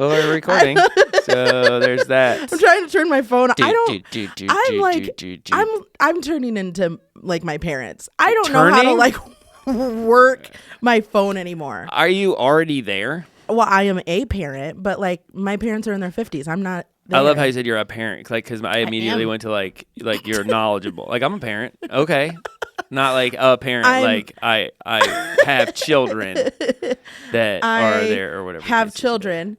Well, we're recording, so there's that. I'm trying to turn my phone. I'm turning into like my parents. I don't know how to like work my phone anymore. Are you already there? Well, I am a parent, but like my parents are in their 50s. I'm not there. I love how you said you're a parent, like because I immediately went to like you're knowledgeable. Like I'm a parent, okay, not like a parent. Like I have children that are there or whatever. Have children,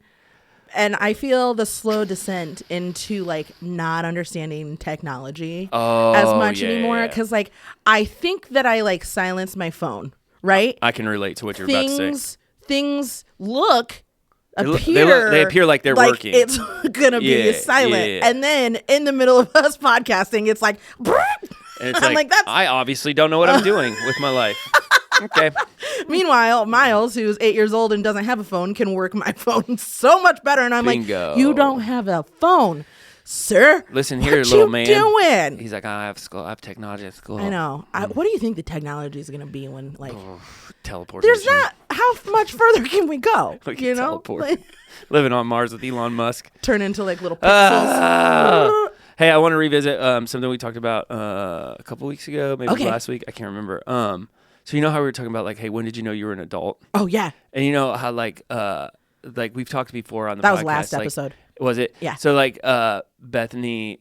and I feel the slow descent into like not understanding technology as much anymore. Because like I think that I like silence my phone, right? I can relate to what you're about to say. Things appear they appear like they're working. It's gonna be silent, and then in the middle of us podcasting, it's like, and it's like I obviously don't know what I'm doing with my life. Okay. Meanwhile, Miles, who's 8 years old and doesn't have a phone, can work my phone so much better, and I'm Bingo. like, you don't have a phone, sir. Listen here, what little you man. Doing? He's like, I have technology at school. I know. What do you think the technology is gonna be when like teleportation? There's not. How much further can we go? Like you know, living on Mars with Elon Musk. Turn into like little pixels. Hey, I want to revisit something we talked about a couple weeks ago, maybe last week. I can't remember. So you know how we were talking about like, hey, when did you know you were an adult? Oh yeah. And you know how like we've talked before on the podcast. That was last episode. Was it? Yeah. So like Bethany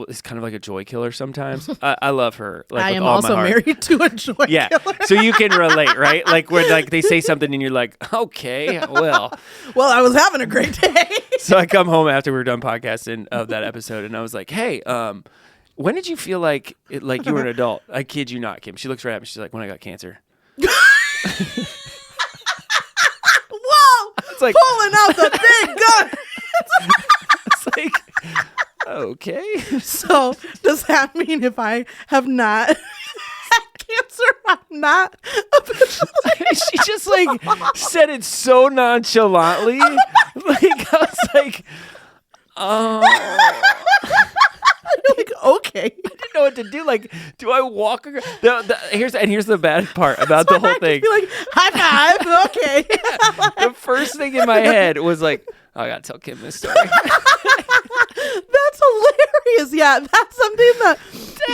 is kind of like a joy killer sometimes. I love her. Like, I with am all also my heart. married to a joy killer. So you can relate, right? Like when like they say something and you're like, okay, well. Well, I was having a great day. So I come home after we were done podcasting of that episode and I was like, hey, when did you feel like you were an adult? I kid you not, Kim. She looks right at me. She's like, when I got cancer. Whoa! It's like pulling out the big gun. It's like, okay. So does that mean if I have not had cancer, I'm not officially? She just like said it so nonchalantly. Like I was like, Like, okay. I didn't know what to do. Like, do I walk around? Here's the bad part about the whole thing. Be like, high five. Okay. The first thing in my head was like, oh, I gotta tell Kim this story. That's hilarious. Yeah, that's something that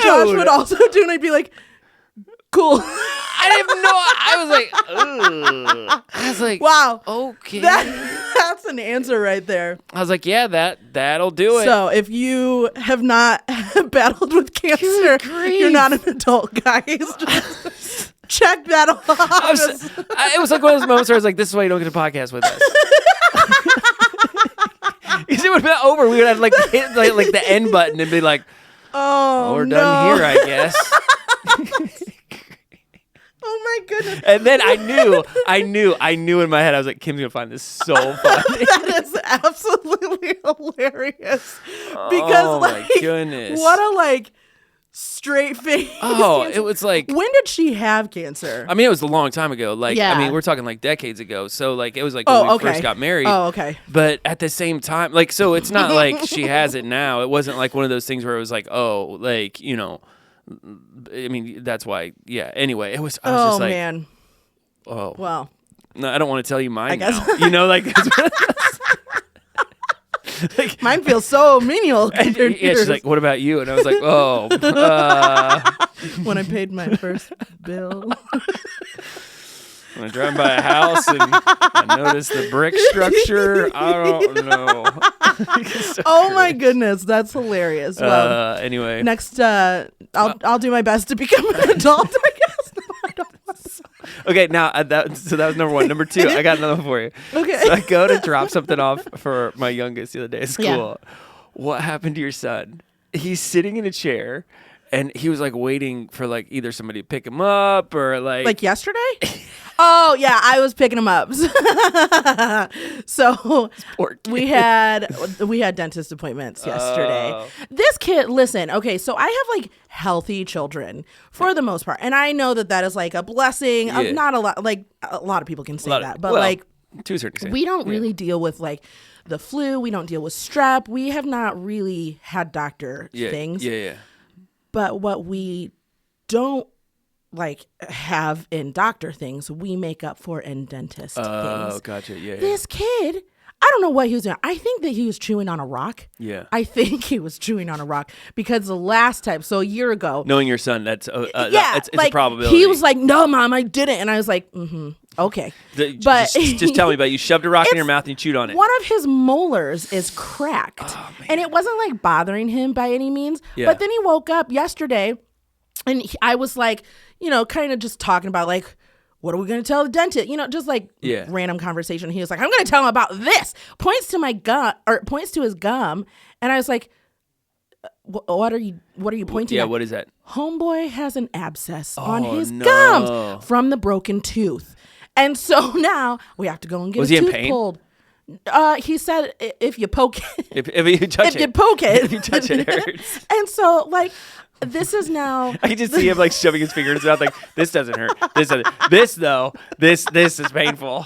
Josh would also do, and I'd be like, cool. I didn't know. I was like, ugh. I was like, wow. Okay. That's an answer right there. I was like, yeah, that'll do it. So if you have not battled with cancer, you're not an adult, guys. Just check that off. It was like one of those moments where I was like, this is why you don't get a podcast with us. Because it would have been over. We would have like hit like the end button and be like, oh, we're done here, I guess. Oh my goodness. And then I knew in my head, I was like, Kim's gonna find this so funny. That is absolutely hilarious. Because my goodness. What a like straight face. Oh, cancer. it was like, when did she have cancer? I mean, it was a long time ago. Like, yeah. I mean, we're talking like decades ago. So like, it was like when we first got married. Oh, okay. But at the same time, like, so it's not like she has it now. It wasn't like one of those things where it was like, oh, like, you know, I mean, that's why. Yeah. Anyway, I was just like, man. Oh, well, no, I don't want to tell you mine now. You know, like, like mine feels so menial. Yeah, she's like, what about you? And I was like, oh. When I paid my first bill. When I drive by a house and I notice the brick structure, I don't know. Oh my goodness, that's hilarious. Well, anyway, next, I'll do my best to become an adult. I guess. No, I don't want to. Okay, now that was number one. Number two, I got another one for you. Okay. So I go to drop something off for my youngest the other day at school. Yeah. What happened to your son? He's sitting in a chair. And he was like waiting for like either somebody to pick him up or like yesterday. Oh yeah, I was picking him up. So we had dentist appointments yesterday. This kid, listen, okay, so I have like healthy children for the most part, and I know that is like a blessing. Yeah. Not a lot, like a lot of people can say that, but like to a certain extent, we don't really deal with like the flu. We don't deal with strep. We have not really had doctor things. Yeah. But what we don't like have in doctor things, we make up for in dentist things. Oh, gotcha. Yeah. This kid, I I don't know what he was doing. I think that he was chewing on a rock. Yeah. I think he was chewing on a rock because the last time, so a year ago. Knowing your son, it's a probability. He was like, no, Mom, I didn't. And I was like, okay. But just tell me about it. You shoved a rock in your mouth and you chewed on it. One of his molars is cracked. Oh, and it wasn't like bothering him by any means. Yeah. But then he woke up yesterday and I was like, kind of just talking about like, what are we going to tell the dentist? Just like random conversation. He was like, I'm going to tell him about this. Points to his gum. And I was like, what are you pointing at? Yeah, what is that? Homeboy has an abscess on his gums from the broken tooth. And so now we have to go and get his tooth pulled. He said if you poke it. if you touch it, it hurts. And so like, this is now. I can just see him like shoving his finger in his mouth, like this doesn't hurt. This doesn't. This though, this is painful.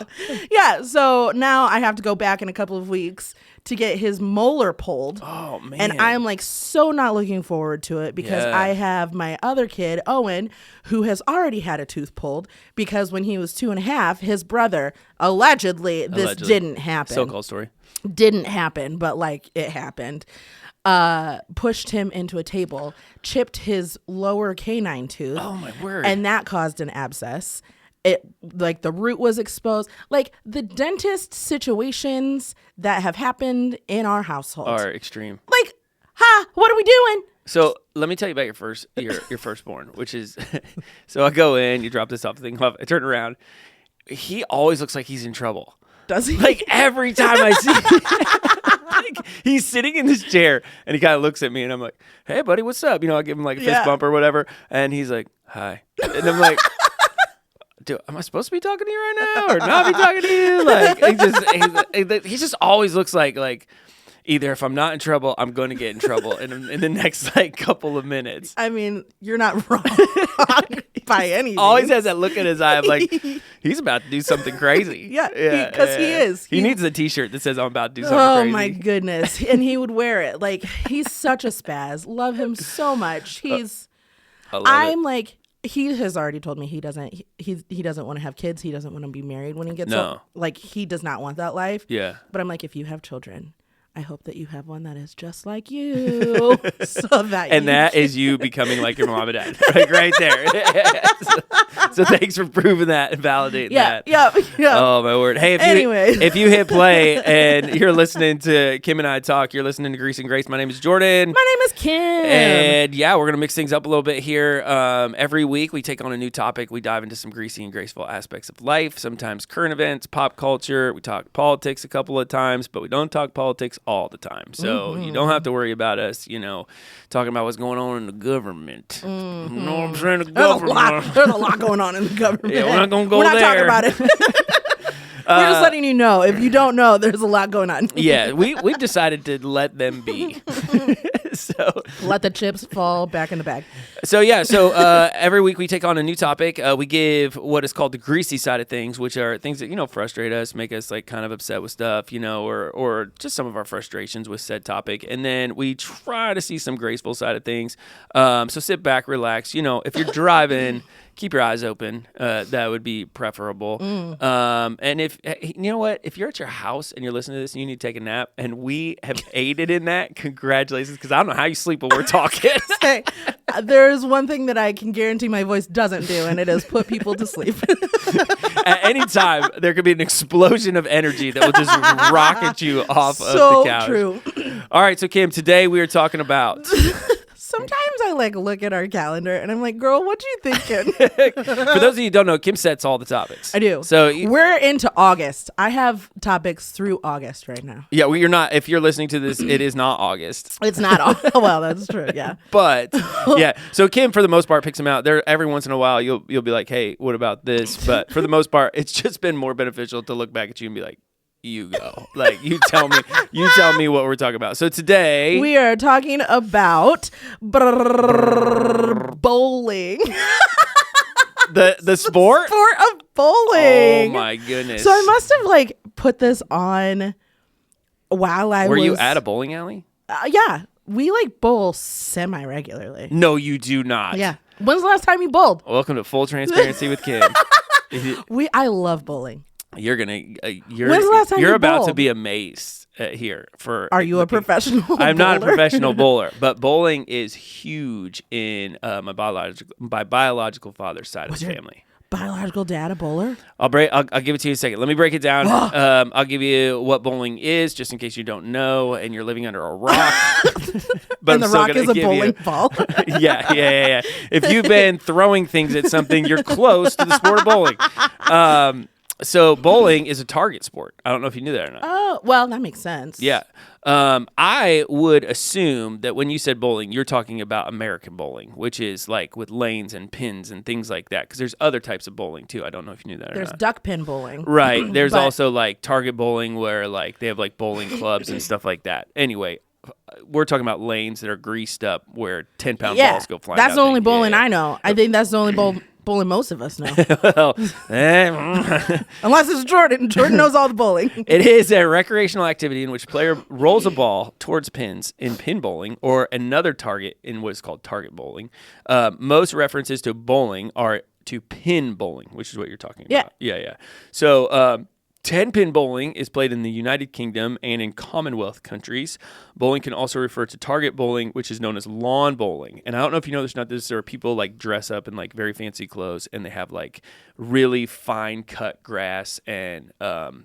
Yeah. So now I have to go back in a couple of weeks to get his molar pulled. Oh man! And I'm like so not looking forward to it because I have my other kid Owen, who has already had a tooth pulled because when he was 2.5, his brother allegedly didn't happen. So-called story. Didn't happen, but like it happened. Pushed him into a table, chipped his lower canine tooth. Oh my word. And that caused an abscess. It like the root was exposed. Like the dentist situations that have happened in our household are extreme. Like, what are we doing? So let me tell you about your firstborn, which is so I go in, you drop this off the thing, I turn around. He always looks like he's in trouble. Does he? Like every time I see like, he's sitting in this chair and he kind of looks at me and I'm like, hey buddy, what's up? I give him like a fist bump or whatever. And he's like, hi. And I'm like, dude, am I supposed to be talking to you right now or not be talking to you? Like he just always looks like either if I'm not in trouble, I'm going to get in trouble in the next like couple of minutes. I mean, you're not wrong by any means. Always has that look in his eye of like, he's about to do something crazy. Yeah, because he is. He needs a t-shirt that says I'm about to do something crazy. Oh my goodness. And he would wear it. Like, he's such a spaz. Love him so much. Like, he has already told me he doesn't want to have kids. He doesn't want to be married when he gets up. Like, he does not want that life. Yeah. But I'm like, if you have children, I hope that you have one that is just like you. That is you becoming like your mom and dad. Right there. So thanks for proving that and validating that. Yeah. Oh, my word. Hey, if you hit play and you're listening to Kim and I talk, you're listening to Grease and Grace. My name is Jordan. My name is Kim. And we're going to mix things up a little bit here. Every week we take on a new topic. We dive into some greasy and graceful aspects of life, sometimes current events, pop culture. We talk politics a couple of times, but we don't talk politics all the time. So you don't have to worry about us, talking about what's going on in the government. You know what I'm saying? There's a lot going on in the government. Yeah, we're not going to go there. We're not talking about it. We're just letting you know. If you don't know, there's a lot going on. Yeah, we've decided to let them be. So let the chips fall back in the bag. So every week we take on a new topic. We give what is called the greasy side of things, which are things that frustrate us, make us like kind of upset with stuff, or just some of our frustrations with said topic. And then we try to see some graceful side of things. So sit back, relax. If you're driving, keep your eyes open. That would be preferable. And if if you're at your house and you're listening to this and you need to take a nap, and we have aided in that, congratulations, because I don't know how you sleep when we're talking. Hey, there's one thing that I can guarantee my voice doesn't do, and it is put people to sleep. At any time, there could be an explosion of energy that will just rocket you off of the couch. So true. All right, so Kim, today we are talking about... Sometimes I look at our calendar and I'm like, girl, what you thinking? For those of you who don't know, Kim sets all the topics. I do. So we're into August. I have topics through August right now. Yeah, well, you're not. If you're listening to this, it is not August. It's not. Well, that's true. Yeah. But yeah, so Kim, for the most part, picks them out. There, every once in a while, you'll be like, hey, what about this? But for the most part, it's just been more beneficial to look back at you and be like, you go. Like, you tell me what we're talking about. So today we are talking about bowling. The sport? Sport of bowling. Oh my goodness. So I must have put this on while I was... Were you at a bowling alley? Yeah. We bowl semi-regularly. No, you do not. Yeah. When's the last time you bowled? Welcome to Full Transparency with Kim. I love bowling. You're gonna. When's the last time you're you about bowled? to be amazed here. Are you a professional? I'm not a bowler? professional bowler, but bowling is huge in my biological father's side of the family. Biological dad a bowler? I'll give it to you in a second. Let me break it down. I'll give you what bowling is, just in case you don't know and you're living under a rock. But and the rock is a bowling ball. Yeah. If you've been throwing things at something, you're close to the sport of bowling. So bowling is a target sport. I don't know if you knew that or not. Oh, well, that makes sense. Yeah. I would assume that when you said bowling, you're talking about American bowling, which is like with lanes and pins and things like that. Because there's other types of bowling too. I don't know if you knew that or not. There's duck pin bowling. Right. There's also like target bowling where like they have like bowling clubs and stuff like that. Anyway, we're talking about lanes that are greased up where 10-pound balls go flying. That's the only bowling I know. I think that's the only bowling most of us know. Unless it's Jordan. Jordan knows all the bowling. It is a recreational activity in which a player rolls a ball towards pins in pin bowling or another target in what is called target bowling. Most references to bowling are to pin bowling, which is what you're talking about. Yeah. So 10-pin bowling is played in the United Kingdom and in Commonwealth countries. Bowling can also refer to target bowling, which is known as lawn bowling. And I don't know if you know this or not, there are people like dress up in like very fancy clothes and they have like really fine cut grass and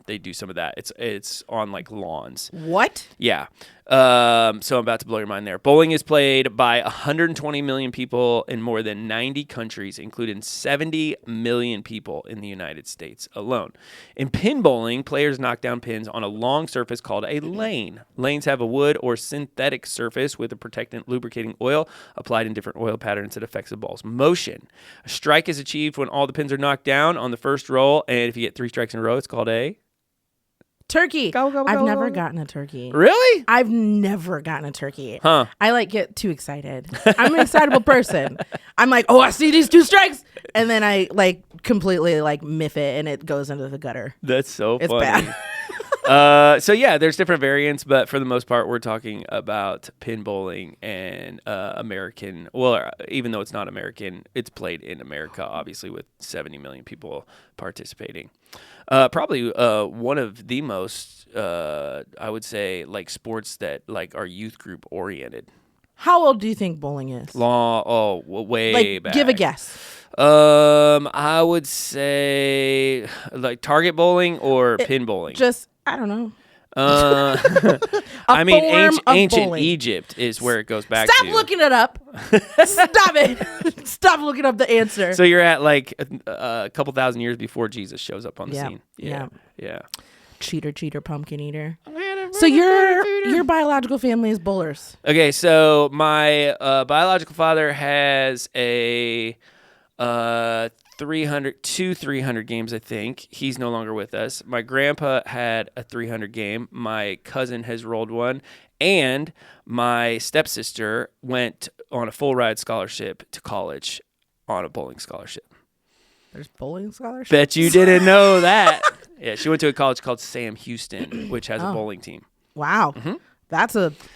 they do some of that. It's on like lawns. What? Yeah. So I'm about to blow your mind there. Bowling is played by 120 million people in more than 90 countries, including 70 million people in the United States alone. In pin bowling, players knock down pins on a long surface called a lane. Lanes have a wood or synthetic surface with a protectant lubricating oil applied in different oil patterns that affects the ball's motion. A strike is achieved when all the pins are knocked down on the first roll, and if you get 3 strikes in a row, it's called a turkey. I've never gotten a turkey. Really? I've never gotten a turkey. Huh. I like get too excited. I'm an excitable person. I'm like, oh, I see these 2 strikes. And then I like completely like miff it and it goes into the gutter. That's so it's funny. Bad. So yeah, there's different variants, but for the most part, we're talking about pin bowling and American. Well, even though it's not American, it's played in America, obviously, with 70 million people participating. Probably one of the most, I would say, like sports that like are youth group oriented. How old do you think bowling is? Way like, back. Give a guess. I would say like target bowling or pin bowling. Just I don't know. I mean, ancient bowling. Egypt is where it goes back to. Stop looking it up. Stop it. Stop looking up the answer. So you're at like a couple thousand years before Jesus shows up on the scene. Yeah. Cheater, pumpkin eater. So your biological family is bowlers. Okay, so my biological father has a 300 games, I think. He's no longer with us. My grandpa had a 300 game. My cousin has rolled one. And my stepsister went on a full ride scholarship to college on a bowling scholarship. There's bowling scholarships? Bet you didn't know that. Yeah, she went to a college called Sam Houston, which has a bowling team. Wow. Mm-hmm.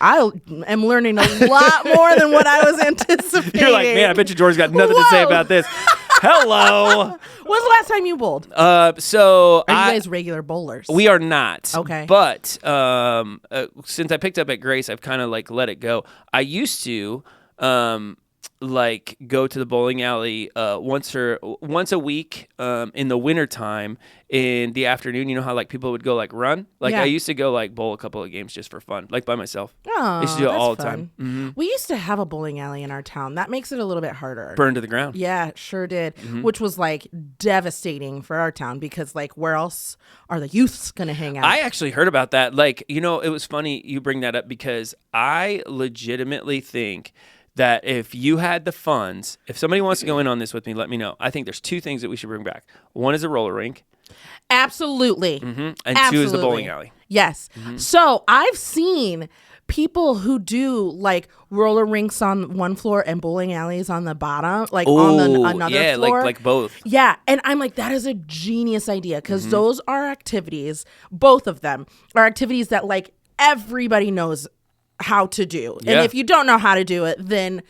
I am learning a lot more than what I was anticipating. You're like, man, I bet you George's got nothing to say about this. Hello. When's the last time you bowled? Are you guys regular bowlers? We are not. Okay. But since I picked up at Grace, I've kind of like let it go. I used to like go to the bowling alley once a week in the wintertime in the afternoon. You know how like people would go like run? Like I used to go like bowl a couple of games just for fun, like by myself. Oh, I used to do it all the fun. time. Mm-hmm. We used to have a bowling alley in our town. That makes it a little bit harder. Burned to the ground. Yeah, it sure did. Mm-hmm. Which was like devastating for our town because like where else are the youths going to hang out? I actually heard about that. Like, you know, it was funny you bring that up because I legitimately think that if you had the funds, if somebody wants to go in on this with me, let me know. I think there's 2 things that we should bring back. One is a roller rink. Absolutely. Mm-hmm. And 2 is the bowling alley. Yes. Mm-hmm. So I've seen people who do like roller rinks on one floor and bowling alleys on the bottom, like on another floor. Yeah, like both. Yeah. And I'm like, that is a genius idea because those are activities, both of them are activities that like everybody knows how to do. Yeah. And if you don't know how to do it, then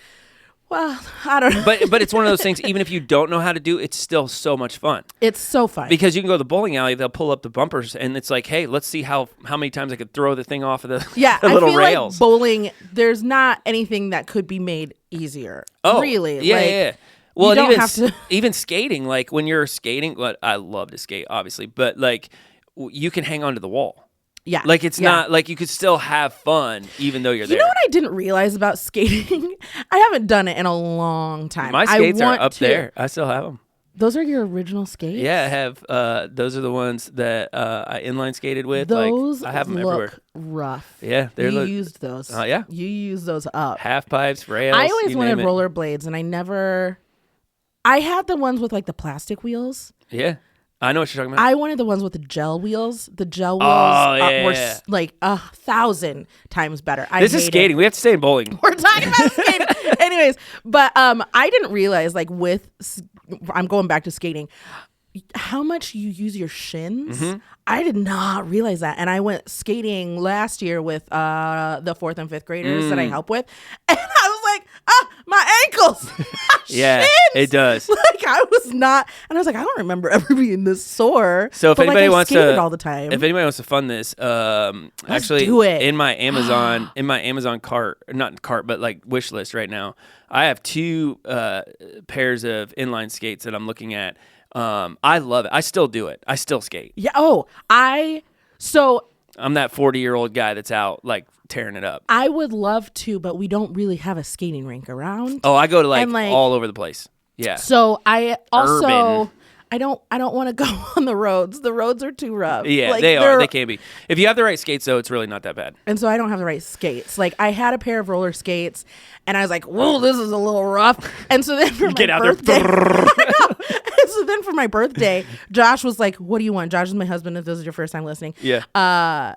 Well, I don't know. But it's one of those things, even if you don't know how to do, it's still so much fun. It's so fun. Because you can go to the bowling alley, they'll pull up the bumpers, and it's like, hey, let's see how many times I could throw the thing off of the, the little rails. Like bowling, there's not anything that could be made easier. Oh, really? Yeah, like, yeah. Well, you don't have to... even skating, like when you're skating, I love to skate, obviously, but like you can hang onto the wall. Yeah. Like it's not like you could still have fun even though you're there. You know what I didn't realize about skating? I haven't done it in a long time. My skates are up there. I still have them. Those are your original skates? Yeah, I have. Those are the ones that I inline skated with. Those I have them look everywhere. Rough. Yeah, you used those. Yeah. You used those up. Half pipes, rails. I always wanted rollerblades, and I had the ones with like the plastic wheels. Yeah. I know what you're talking about. I wanted the ones with the gel wheels. The gel wheels were like 1,000 times better. This is skating. We have to stay in bowling. We're talking about skating. Anyways, but I didn't realize like I'm going back to skating, how much you use your shins. Mm-hmm. I did not realize that. And I went skating last year with the 4th and 5th graders that I help with. And I was like, my ankles. Yeah, shins. It does. Like I was not, and I was like, I don't remember ever being this sore. So if anybody wants to, all the time. If anybody wants to fund this, actually, do it. in my Amazon cart, not cart, but like wish list right now, I have 2 pairs of inline skates that I'm looking at. I love it. I still do it. I still skate. Yeah. Oh, I'm that 40-year-old guy that's out like tearing it up. I would love to, but we don't really have a skating rink around. Oh, I go to like all over the place. Yeah. So I also Urban. I don't want to go on the roads. The roads are too rough. Yeah, like, they are. They can be. If you have the right skates, though, it's really not that bad. And so I don't have the right skates. Like I had a pair of roller skates, and I was like, "Whoa, this is a little rough." And so then for my birthday, and so then for my birthday, Josh was like, "What do you want?" Josh is my husband. If this is your first time listening, yeah.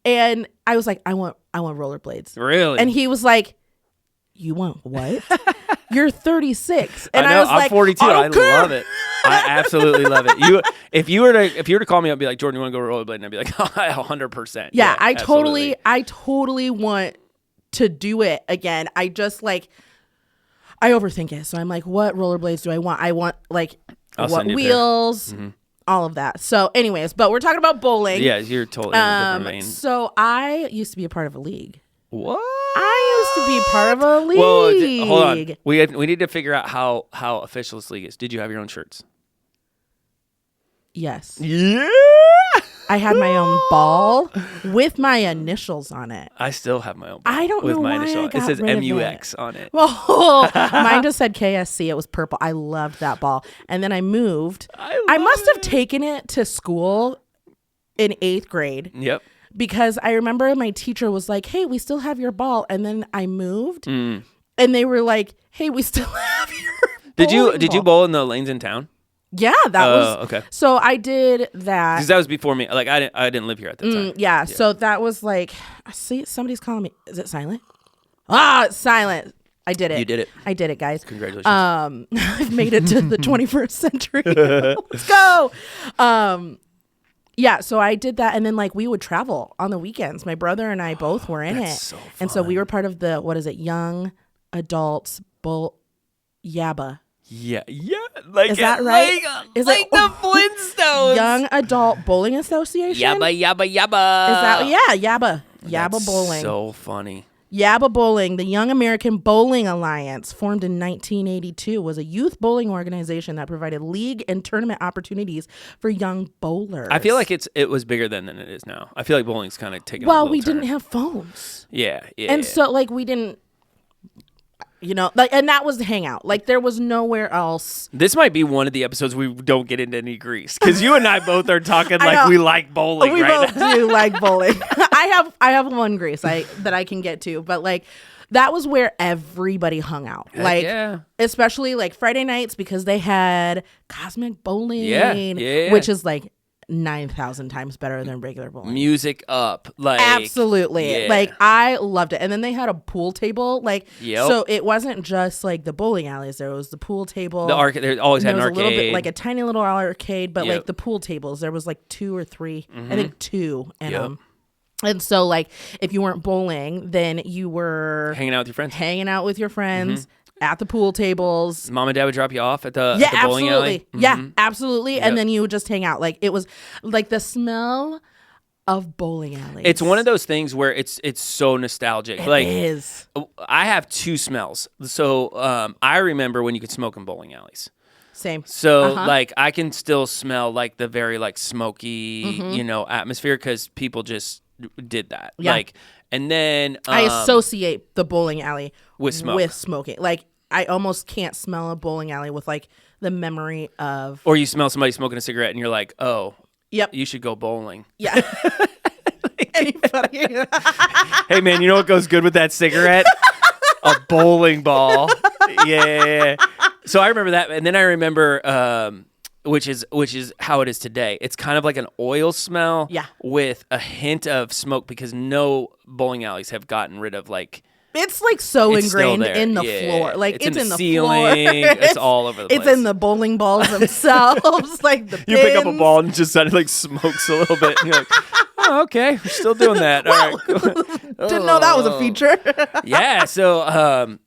And I was like, "I want rollerblades." Really? And he was like, "You want what?" You're 36, and I know. I was I'm like, 42. I love it. I absolutely love it. If you were to call me up and be like, Jordan, you want to go rollerblade? And I'd be like, 100%. Yeah, I totally want to do it again. I just like, I overthink it. So I'm like, what rollerblades do I want? I want like what wheels, all of that. So anyways, but we're talking about bowling. Yeah, you're totally in a different vein. So I used to be a part of a league. What? I used to be part of a league. Well, hold on. We need to figure out how official this league is. Did you have your own shirts? Yes. Yeah. I had my own ball with my initials on it. I still have my own ball. I don't know why I got It says rid of MUX on it. Well, mine just said KSC. It was purple. I loved that ball. And then I moved. I must have taken it to school in 8th grade. Yep. Because I remember my teacher was like, "Hey, we still have your ball." And then I moved, and they were like, "Hey, we still have your Did you bowl in the lanes in town? Yeah, that was okay. So I did that because that was before me. Like I didn't live here at the time. Yeah, so that was like, I see somebody's calling me. Is it silent? It's silent. I did it. You did it. I did it, guys. Congratulations. I've made it to the 21st century. Let's go. Yeah, so I did that, and then like we would travel on the weekends. My brother and I both were in it, so fun. And so we were part of the young adults YABA. Yeah, like is that right? Is like the Flintstones? Young Adult Bowling Association. Yabba. Is that Yabba? Yabba Bowling. So funny. Yabba Bowling, the Young American Bowling Alliance, formed in 1982, was a youth bowling organization that provided league and tournament opportunities for young bowlers. I feel like it was bigger then than it is now. I feel like bowling's kind of taken. Well, we didn't have phones. Yeah. And so like we didn't. Like, and that was the hangout. Like, there was nowhere else. This might be one of the episodes we don't get into any grease because you and I both are talking like we like bowling. We right both do like bowling. I have one grease that I can get to, but like that was where everybody hung out. Like, especially like Friday nights because they had Cosmic Bowling, which is like 9,000 times better than regular bowling. Music up, like absolutely, like I loved it. And then they had a pool table, like so it wasn't just like the bowling alleys. There was the pool table, the arcade. They always had an arcade, a little bit like a tiny little arcade, but like the pool tables, there was like 2 or 3, I think 2 in them. And so like if you weren't bowling, then you were hanging out with your friends. at the pool tables. Mom and dad would drop you off at the bowling alley? Mm-hmm. Yeah, absolutely. Yep. And then you would just hang out. Like it was like the smell of bowling alleys. It's one of those things where it's so nostalgic. It like is. I have two smells. So I remember when you could smoke in bowling alleys. Same. So like I can still smell like the very like smoky, atmosphere because people just did that. Yeah. Like, and then I associate the bowling alley with smoking. Like I almost can't smell a bowling alley with like the memory of. Or you smell somebody smoking a cigarette and you're like, oh, yep, you should go bowling. Yeah. Hey man, you know what goes good with that cigarette? A bowling ball. Yeah. So I remember that, and then I remember, which is how it is today. It's kind of like an oil smell, with a hint of smoke because no bowling alleys have gotten rid of like. It's like so ingrained in the floor, like it's in the ceiling. Floor. It's all over the place. It's in the bowling balls themselves, like the. You pick up a ball and just suddenly like smokes a little bit, and you're like, oh, okay, we're still doing that. All right, didn't know that was a feature. Yeah. So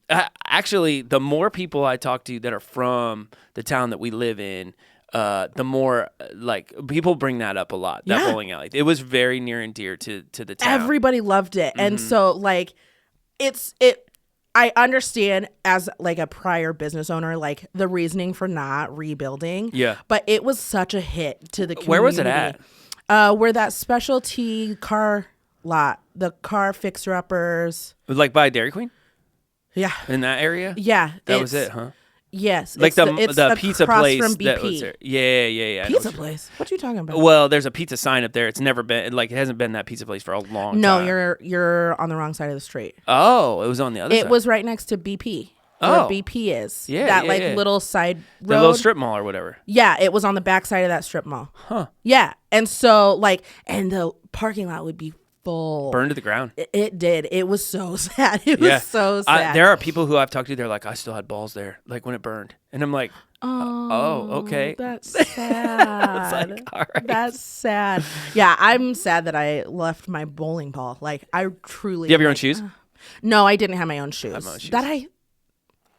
actually, the more people I talk to that are from the town that we live in, the more like people bring that up a lot. That bowling alley, it was very near and dear to the town. Everybody loved it, and so like. I understand as like a prior business owner, like the reasoning for not rebuilding. Yeah. But it was such a hit to the community. Where was it at? Where that specialty car lot, the car fixer-uppers. Like by Dairy Queen? Yeah. In that area? Yeah. That was it, huh? Yes. Like the pizza place from BP. that was there. Yeah. Pizza place? What are you talking about? Well, there's a pizza sign up there. It's never been, like, it hasn't been that pizza place for a long time. No, you're on the wrong side of the street. Oh, it was on the other side. It was right next to BP. Where BP is. Yeah. That little side road. The little strip mall or whatever. Yeah, it was on the back side of that strip mall. Huh. Yeah. And so and the parking lot would be full. Burned to the ground. It did. It was so sad. It was so sad. There are people who I've talked to, they're like, I still had balls there, like when it burned. And I'm like, oh okay. That's sad. Like, all right. That's sad. Yeah, I'm sad that I left my bowling ball. Like, I truly. Do you have your own shoes? No, I didn't have my own shoes.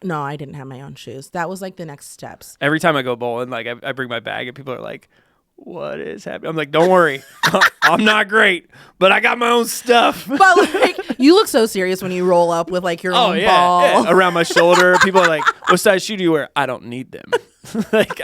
No, I didn't have my own shoes. That was like the next steps. Every time I go bowling, like I bring my bag and people are like, what is happening? I'm like, don't worry. I'm not great, but I got my own stuff. But like, you look so serious when you roll up with like your own ball. Yeah. Around my shoulder. People are like, what size shoe do you wear? I don't need them. Like,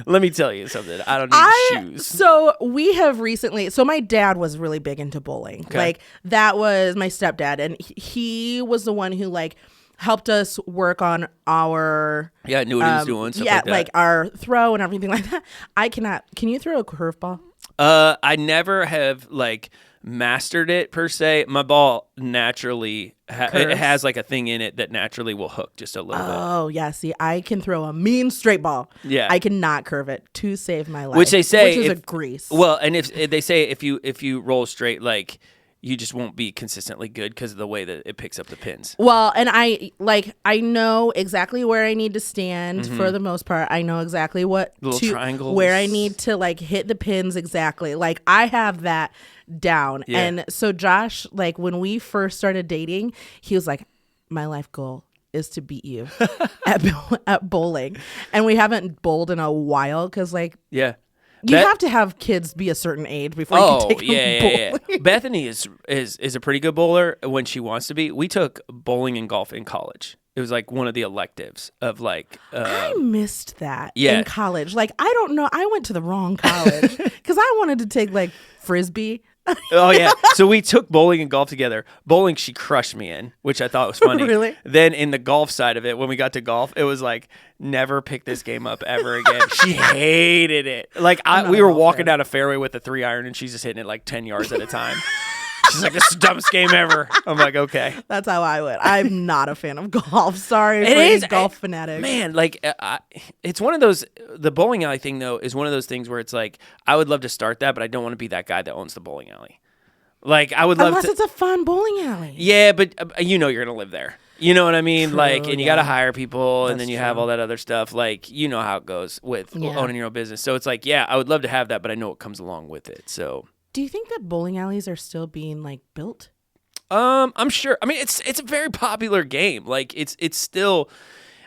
let me tell you something. I don't need shoes. So we have recently, my dad was really big into bowling. Okay. Like that was my stepdad. And he was the one who like helped us work on our knew what he was doing. Stuff like that. Like our throw and everything like that. Can you throw a curveball? I never have like mastered it per se. My ball naturally it has like a thing in it that naturally will hook just a little bit. Oh yeah, see, I can throw a mean straight ball. Yeah, I cannot curve it to save my life. Which they say, which is a grease. Well, and if they say if you roll straight, like you just won't be consistently good because of the way that it picks up the pins. Well, and I know exactly where I need to stand for the most part. I know exactly triangles, where I need to like hit the pins exactly. Like I have that down. Yeah. And so Josh, like when we first started dating, he was like, my life goal is to beat you at bowling. And we haven't bowled in a while because like you have to have kids be a certain age before you can take them bowling. Yeah. Bethany is a pretty good bowler when she wants to be. We took bowling and golf in college. It was like one of the electives of like. I missed that in college. Like I don't know. I went to the wrong college because I wanted to take like frisbee. Oh yeah. So we took bowling and golf together. Bowling, she crushed me in, which I thought was funny. Really? Then in the golf side of it, when we got to golf, it was like never pick this game up ever again. She hated it. Like we were walking down a fairway with a 3-iron, and she's just hitting it like 10 yards at a time. She's like, this is the dumbest game ever. I'm like, okay. That's how I would. I'm not a fan of golf. Sorry for these golf fanatics. Man, like, it's one of those, the bowling alley thing, though, is one of those things where it's like, I would love to start that, but I don't want to be that guy that owns the bowling alley. Like, I would love Unless it's a fun bowling alley. Yeah, but you're going to live there. You know what I mean? True, like, and you got to hire people, and then you have all that other stuff. Like, you know how it goes with owning your own business. So it's like, yeah, I would love to have that, but I know what comes along with it, so... Do you think that bowling alleys are still being like built? I'm sure. I mean, it's a very popular game. Like it's still,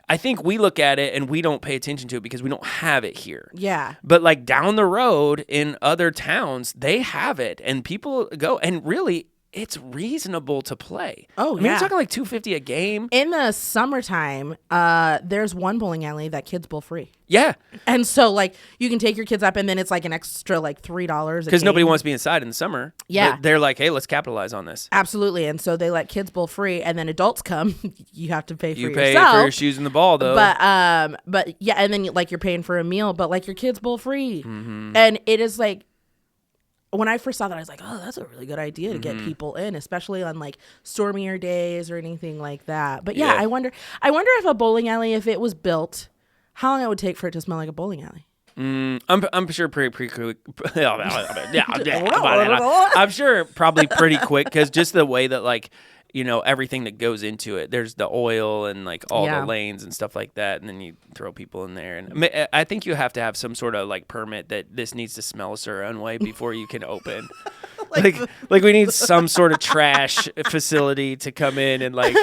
I think we look at it and we don't pay attention to it because we don't have it here. Yeah. But like down the road in other towns, they have it and people go, and really it's reasonable to play. Oh, I mean, you're talking like $250 a game. In the summertime, there's one bowling alley that kids bowl free. Yeah. And so, like, you can take your kids up, and then it's like an extra, like, $3 because nobody wants to be inside in the summer. Yeah. But they're like, hey, let's capitalize on this. Absolutely. And so they let kids bowl free, and then adults come. You have to pay for yourself. You pay for your shoes and the ball, though. But yeah, and then, like, you're paying for a meal, but, like, your kids bowl free. Mm-hmm. And it is, like, when I first saw that, I was like, oh, that's a really good idea to get people in, especially on like stormier days or anything like that. But yeah, I wonder if a bowling alley, if it was built, how long it would take for it to smell like a bowling alley. I'm sure pretty quick. I'm sure probably pretty quick because just the way that like, you know, everything that goes into it. There's the oil and like all the lanes and stuff like that, and then you throw people in there. And I think you have to have some sort of like permit that this needs to smell a certain way before you can open. like we need some sort of trash facility to come in and like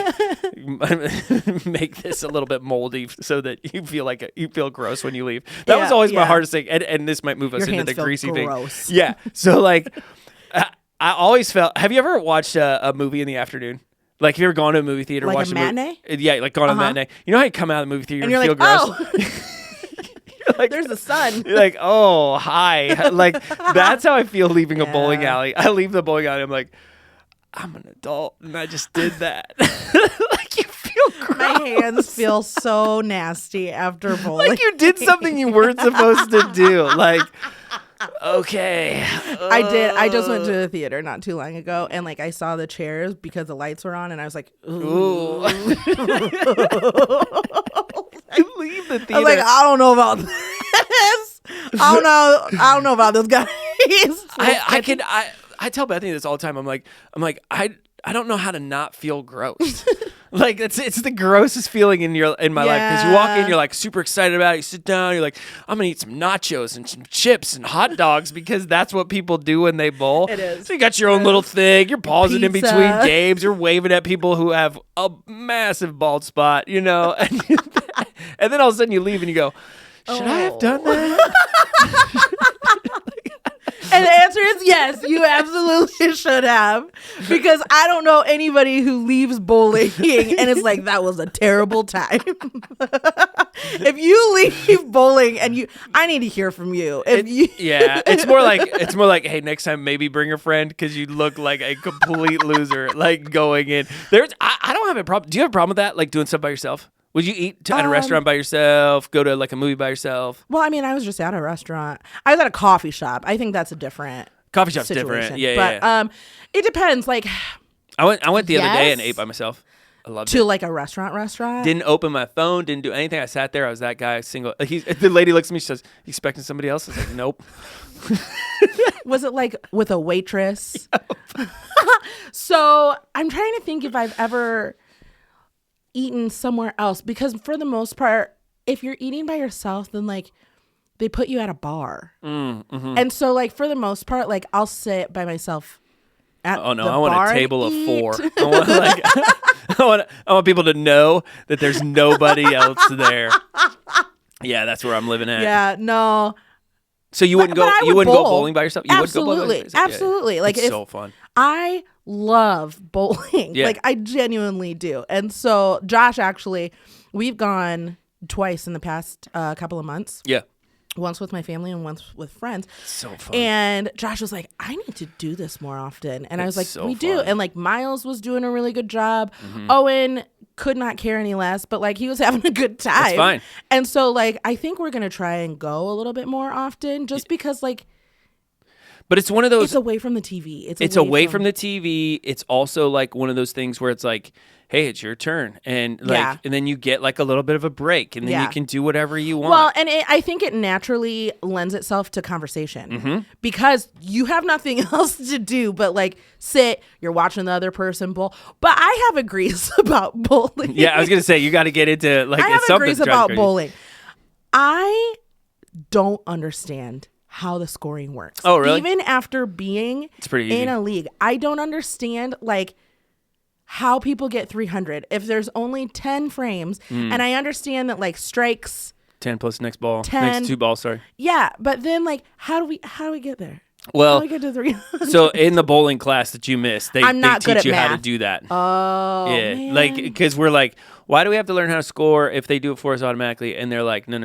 make this a little bit moldy so that you feel gross when you leave. That was always my hardest thing, and this might move us into the greasy gross thing. Yeah, so like. I always felt. Have you ever watched a movie in the afternoon? Like, have you ever gone to a movie theater, like watched a matinee? Yeah, like gone to a matinee. You know how you come out of the movie theater and you're feel like, gross? Oh. Like, there's the sun. You're like, oh, hi. Like, that's how I feel leaving a bowling alley. I leave the bowling alley. I'm like, I'm an adult, and I just did that. Like, you feel gross. My hands feel so nasty after bowling. Like, you did something you weren't supposed to do. Like. Okay. I did. I just went to the theater not too long ago, and like I saw the chairs because the lights were on, and I was like, ooh. You leave the theater. I was like, I don't know about this. I don't know about this guy. I tell Bethany this all the time. I'm like, I don't know how to not feel gross. Like it's the grossest feeling in my life because you walk in, you're like super excited about it. You sit down, you're like, I'm gonna eat some nachos and some chips and hot dogs because that's what people do when they bowl. It is. So you got your own little thing. You're pausing in between games. You're waving at people who have a massive bald spot, you know, and then all of a sudden you leave and you go, should I have done that? And the answer is yes, you absolutely should have. Because I don't know anybody who leaves bowling and it's like, that was a terrible time. If you leave bowling and I need to hear from you. It's more like, hey, next time maybe bring a friend because you look like a complete loser, like going in. I don't have a problem. Do you have a problem with that? Like doing stuff by yourself? Would you eat at a restaurant by yourself? Go to like a movie by yourself? Well, I mean, I was just at a restaurant. I was at a coffee shop. I think that's a different coffee shop's situation. Different. Yeah. It depends. Like, I went the other day and ate by myself. I loved it. To like a restaurant. Didn't open my phone. Didn't do anything. I sat there. I was that guy. Single. The lady looks at me. She says, "You expecting somebody else?" I was like, "Nope." Was it like with a waitress? Yep. So I'm trying to think if I've ever eaten somewhere else, because for the most part, if you're eating by yourself, then like they put you at a bar, and so like for the most part, like I'll sit by myself at the bar. I want a table of 4. I want people to know that there's nobody else there. Yeah, that's where I'm living at. Yeah, no. So you wouldn't go bowling by yourself? Absolutely. Yeah. Like, it's so fun. I love bowling. Yeah. Like, I genuinely do. And so Josh, actually, we've gone twice in the past couple of months. Yeah. Once with my family and once with friends. So fun. And Josh was like, I need to do this more often. And I was like, we do. And like Miles was doing a really good job. Mm-hmm. Owen could not care any less, but like he was having a good time. That's fine. And so like I think we're gonna try and go a little bit more often, just because like. But it's one of those. It's away from the TV. It's away from the TV. It's also like one of those things where it's like, hey, it's your turn, and like, and then you get like a little bit of a break, and then you can do whatever you want. Well, and I think it naturally lends itself to conversation because you have nothing else to do but like sit. You're watching the other person bowl. But I have agrees about bowling. Yeah, I was gonna say you got to get into like. I have agrees about bowling. I don't understand how the scoring works. Oh, really? Even after being it's pretty easy. In a league, I don't understand like how people get 300 if there's only 10 frames. And I understand that like strikes 10 plus next ball, 10, next 2 balls, sorry. Yeah, but then like how do we get there? Well, how do we get to 300? So in the bowling class that you missed, they teach you how to do that. Oh, yeah, man. like because we're like, why do we have to learn how to score if they do it for us automatically? And they're like, no.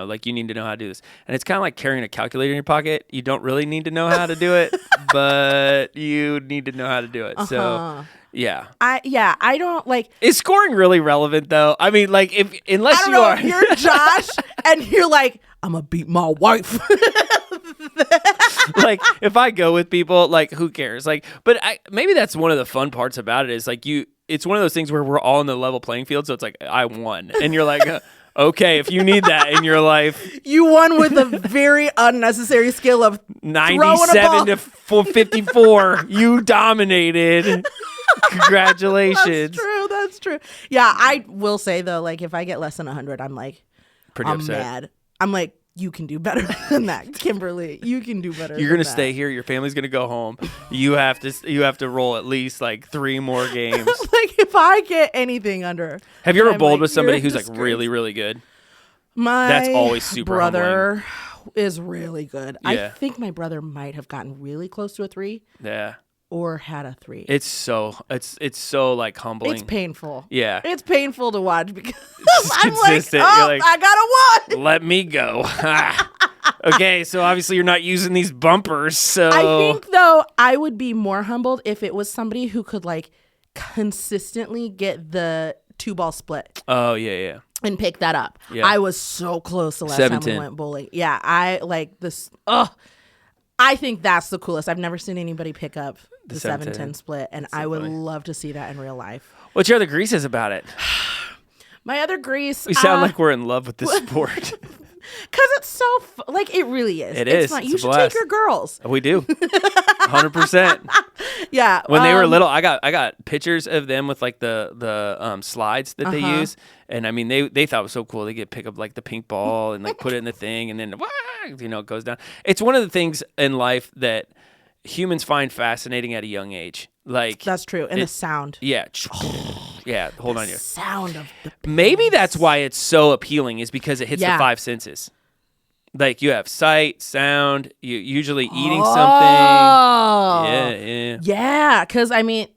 Like, you need to know how to do this. And it's kind of like carrying a calculator in your pocket. You don't really need to know how to do it, but you need to know how to do it. So, yeah. I don't like. Is scoring really relevant though? I mean, like, unless you are, if you're Josh and you're like, I'm gonna beat my wife. Like, if I go with people, like, who cares? Like, but maybe that's one of the fun parts about it is like it's one of those things where we're all in the level playing field. So it's like, I won. And you're like, okay, if you need that in your life. You won with a very unnecessary skill of 97 to 54. You dominated. Congratulations. That's true. Yeah, I will say though, like if I get less than 100, I'm like, pretty upset. Mad. I'm like, you can do better than that, Kimberly. You can do better. You're gonna stay here. Your family's gonna go home. You have to roll at least like 3 more games. Like if I get anything under. Have you ever bowled with somebody who's like really, really good? That's always super brother humbling. Is really good. Yeah. I think my brother might have gotten really close to a 3. Yeah. Or had a 3. It's so like humbling. It's painful. Yeah. It's painful to watch because I'm consistent. like, I got a 1. Let me go. Okay, so obviously you're not using these bumpers. So I think though I would be more humbled if it was somebody who could like consistently get the 2-ball split. Oh yeah. And pick that up. Yeah. I was so close the last time we went bowling. Yeah, I like this. I think that's the coolest. I've never seen anybody pick up the 7-10 split, and I would love to see that in real life. What's your other greases about it? My other grease. We sound like we're in love with this sport. Because it's so, like, it really is. It's fun. It's you should take your girls. We do. 100%. Yeah. When they were little, I got pictures of them with, like, the slides that they use. And, I mean, they thought it was so cool. They get pick up, like, the pink ball and, like, put it in the thing. And then, it goes down. It's one of the things in life that humans find fascinating at a young age. Like, that's true. And the sound. Yeah. Yeah, hold on here. Sound of the pins. Maybe that's why it's so appealing is because it hits the 5 senses. Like you have sight, sound, you usually eating something. Yeah, because I mean,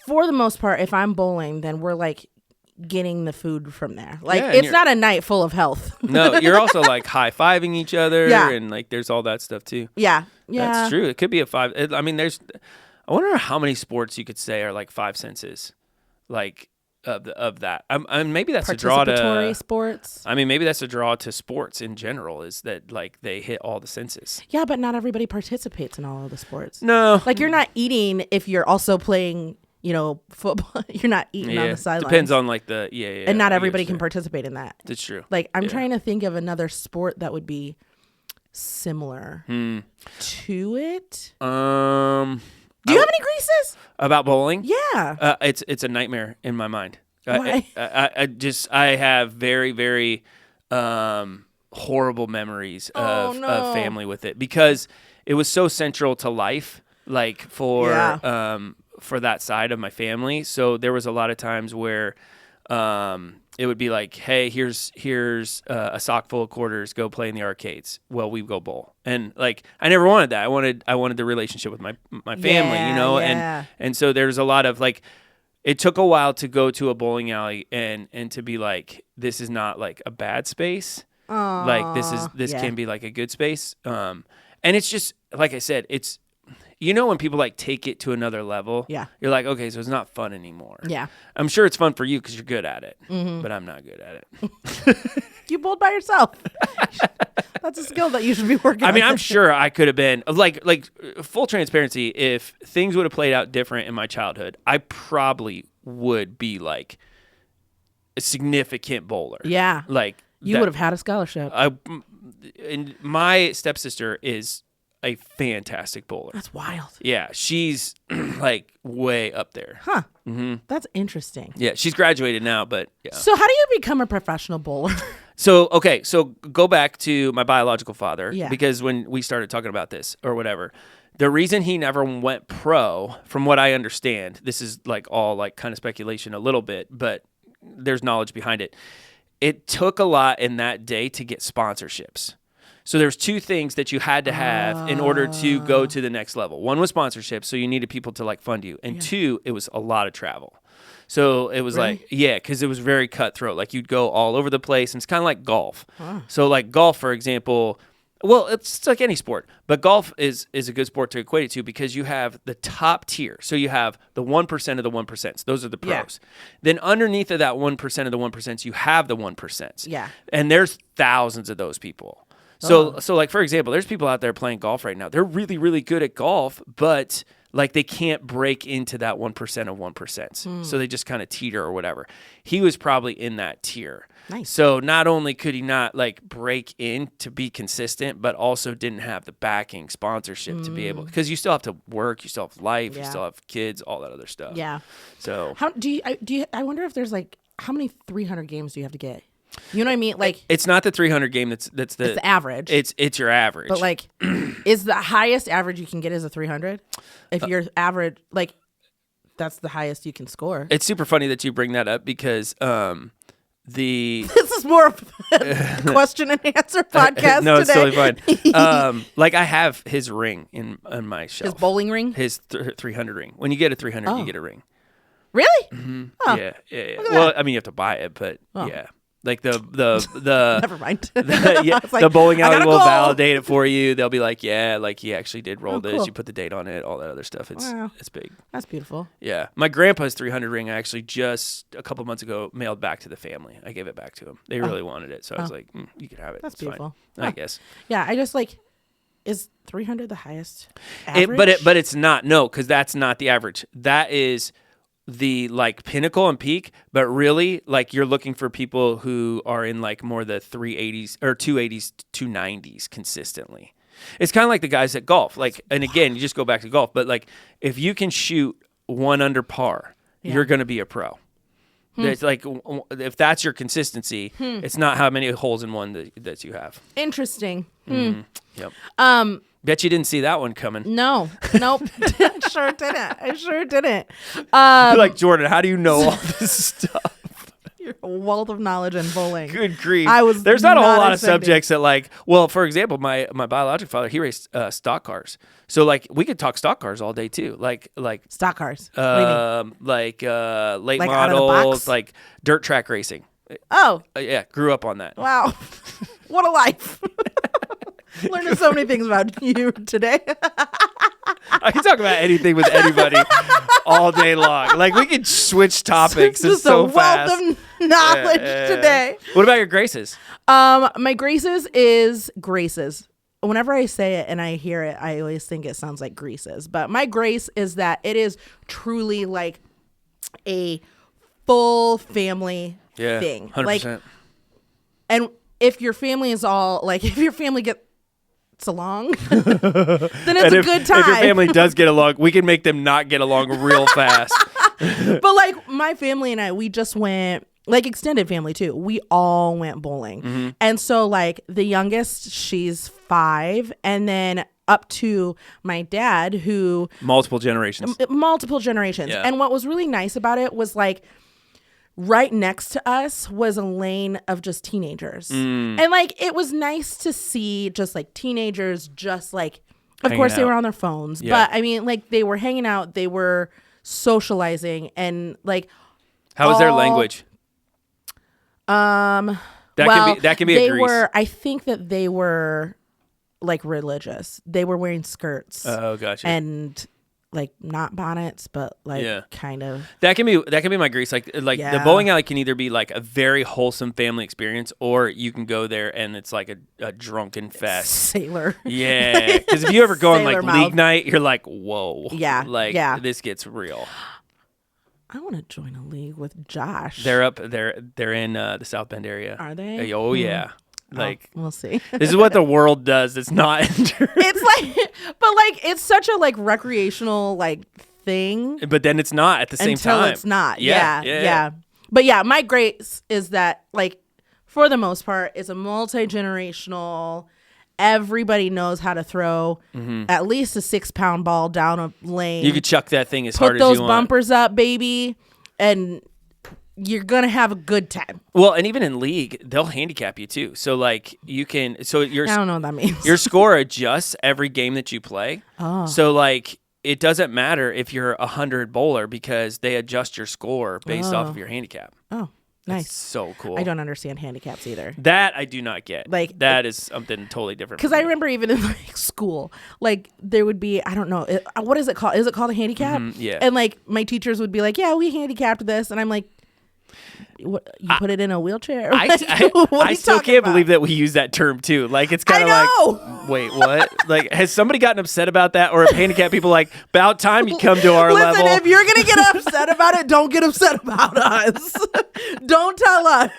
for the most part, if I'm bowling, then we're like getting the food from there. Like it's not a night full of health. No, you're also like high-fiving each other and like there's all that stuff too. Yeah. That's true. It could be a 5. I mean, I wonder how many sports you could say are like 5 senses. Like of that. Maybe that's a draw to participatory sports. I mean, maybe that's a draw to sports in general is that like they hit all the senses. Yeah, but not everybody participates in all of the sports. No. Like you're not eating if you're also playing, football. You're not eating on the sidelines. Depends on like the and not everybody can participate in that. That's true. Like I'm trying to think of another sport that would be similar to it. Do you have any greases about bowling? Yeah, it's a nightmare in my mind. Why? I have very, very horrible memories of family with it because it was so central to life, like for that side of my family. So there was a lot of times where it would be like, hey, here's a sock full of quarters, go play in the arcades. Well, we go bowl. And like I never wanted that. I wanted the relationship with my family, and so there's a lot of like it took a while to go to a bowling alley and to be like, this is not like a bad space. Aww, like this can be like a good space. And it's just like I said, it's when people like take it to another level, you're like, okay, so it's not fun anymore. Yeah. I'm sure it's fun for you because you're good at it, but I'm not good at it. You bowled by yourself. That's a skill that you should be working on. I mean, I'm sure I could have been like full transparency. If things would have played out different in my childhood, I probably would be like a significant bowler. Yeah. Like you would have had a scholarship. And my stepsister is a fantastic bowler. That's wild. Yeah, she's like way up there. Huh. Mm-hmm. That's interesting. Yeah, she's graduated now, but yeah. So how do you become a professional bowler? So go back to my biological father, Yeah. because when we started talking about this or whatever, The reason he never went pro, from what I understand, this is like all like kind of speculation a little bit, but there's knowledge behind it. It took a lot in that day to get sponsorships. So there's two things that you had to have in order to go to the next level. One was sponsorship, so you needed people to like fund you. And two, it was a lot of travel. So it was like, because it was very cutthroat. Like you'd go all over the place, and it's kind of like golf. So like golf, for example, well, it's like any sport, but golf is a good sport to equate it to because you have the top tier. So you have the 1% of the 1%. Those are the pros. Yeah. Then underneath of that 1% of the 1%, you have the 1%. Yeah. And there's thousands of those people. So like, for example, there's people out there playing golf right now. They're really, really good at golf, but like they can't break into that 1% of 1%. So they just kind of teeter or whatever. He was probably in that tier. Nice. So not only could he not like break in to be consistent, but also didn't have the backing sponsorship to be able, because you still have to work, you still have life, you still have kids, all that other stuff. Yeah. So how do you, I wonder if there's like, how many 300 games do you have to get? You know what I mean? Like it's not the 300 game that's the it's the average. It's your average. But like is the highest average you can get is a 300? If you're average, like that's the highest you can score. It's super funny that you bring that up because this is more of a question and answer podcast no, today. It's totally fine. Like I have his ring in my shelf. His bowling ring? His 300 ring. When you get a 300, you get a ring. Really? Mm-hmm. Oh, yeah. Well, I mean, you have to buy it, but yeah. Like the never mind. The bowling alley will validate it for you. They'll be like, yeah, like he actually did roll this. Cool. You put the date on it, all that other stuff. It's big. That's beautiful. Yeah, my grandpa's 300 ring. I actually just a couple months ago mailed back to the family. I gave it back to him. They really wanted it, so I was like, you can have it. That's it's beautiful. Fine. I guess. Yeah, I just like. Is 300 the highest average? But it's not. No, because that's not the average. That is the like pinnacle and peak, but really like you're looking for people who are in like more the 380s or 280s, 290s consistently. It's kind of like the guys at golf. Like, and again, you just go back to golf, but like if you can shoot 1 under par, you're going to be a pro. It's like if that's your consistency, it's not how many holes in one that you have. Interesting. Yep. Bet you didn't see that one coming. No. Nope. I sure didn't. You're like, Jordan, how do you know all this stuff? You're a wealth of knowledge in bowling. Good grief. There's not a whole lot of subjects that like, well, for example, my biological father, he raced stock cars. So like we could talk stock cars all day too. Like stock cars. Like late models, like dirt track racing. Oh. Yeah, grew up on that. Wow. What a life. Learning so many things about you today. I can talk about anything with anybody all day long. Like we could switch topics. It's so fast. Just a wealth of knowledge today. What about your graces? My graces is graces. Whenever I say it and I hear it, I always think it sounds like greases. But my grace is that it is truly like a full family thing. 100%. Like, and if your family is all like, if your family gets along, then it's a good time. If your family does get along, we can make them not get along real fast. But like my family and I, we just went, like extended family too. We all went bowling. And so like the youngest, she's 5. And then up to my dad who. Multiple generations. Yeah. And what was really nice about it was like, right next to us was a lane of just teenagers. And like, it was nice to see just like teenagers, just like, of course they were on their phones, but I mean, like they were hanging out, they were socializing and like. How was their language? That can be a grease. I think that they were like religious. They were wearing skirts. Oh, gotcha. And like not bonnets, but like kind of. That can be my grease. Like the bowling alley can either be like a very wholesome family experience, or you can go there and it's like a drunken fest. Sailor. Yeah, because if you ever go on like league night, you're like, whoa. Yeah. Like this gets real. I want to join a league with Josh. They're up. They're in the South Bend area. Are they? Oh yeah. Like we'll see. This is what the world does. It's not. It's like, but like it's such a like recreational like thing. But then it's not at the same time. Until it's not. Yeah. But yeah, my grace is that like for the most part, it's a multi-generational everybody knows how to throw at least a 6-pound ball down a lane. You could chuck that thing as hard as you want. Put those bumpers up, baby, and you're gonna have a good time. Well, and even in league, they'll handicap you too. So like you can, I don't know what that means. Your score adjusts every game that you play. Oh. So like it doesn't matter if you're a 100 bowler because they adjust your score based off of your handicap. Oh, nice. That's so cool. I don't understand handicaps either. That I do not get. Like that is something totally different. Because I remember even in like school, like there would be, I don't know, what is it called? Is it called a handicap? Yeah. And like my teachers would be like, yeah, we handicapped this. And I'm like, what, you put it in a wheelchair? I still can't believe that we use that term too. Like it's kind of like, wait, what? Like, has somebody gotten upset about that, or if handicapped people like about time you come to our level? Listen, if you're gonna get upset about it, don't get upset about us. Don't tell us.